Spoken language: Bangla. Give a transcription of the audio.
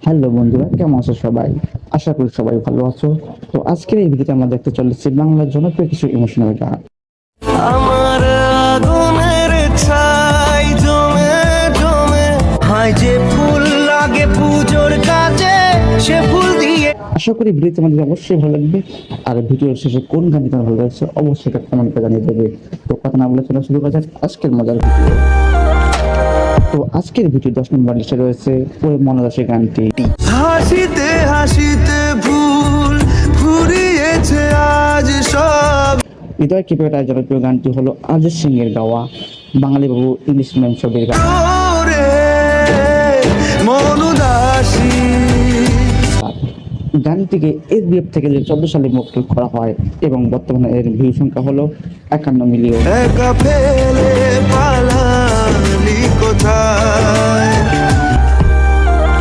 হ্যালো বন্ধুরা, কেমন আছো সবাই? আশা করি সবাই ভালো আছো। তো আজকের এই ভিডিওতে আমরা দেখতে চলেছি বাংলার জনপ্রিয় কিছু ইমোশনাল গান। আমার আগুনের ছাই জমে জমে হয় যে ফুল লাগে পুজোর কাজে সে ফুল দিয়ে। আশা করি ভিডিওতে আমাদের অবশ্যই ভালো লাগবে। আর ভিডিওর শেষে কোন গানটি তোমার ভালো লাগছে অবশ্যই এটা কমেন্ট করে জানিয়ে দেবে। তো কথা না বলে চলে শুরু করা যাক আজকের মজার ভিডিও। তো আজকের ভিডিও 10 নম্বর লিস্টে রয়েছে ওই মনাদাসের গানটি। হাসিতে হাসিতে ভুল ফুরিয়েছে আজ সব। হৃদয় কেঁপে ওঠার জনপ্রিয় গানটি হলো অরিজিৎ সিং এর গাওয়া বাঙালি বাবু ইংলিশ ম্যাম ছবির গান। ওরে মন উদাসী গানটিকে এসবিএফ থেকে 2014 সালে মুক্তি করা হয় এবং বর্তমানে এর ভিউ সংখ্যা হলো 51 মিলিয়ন। একা ফেলে পালা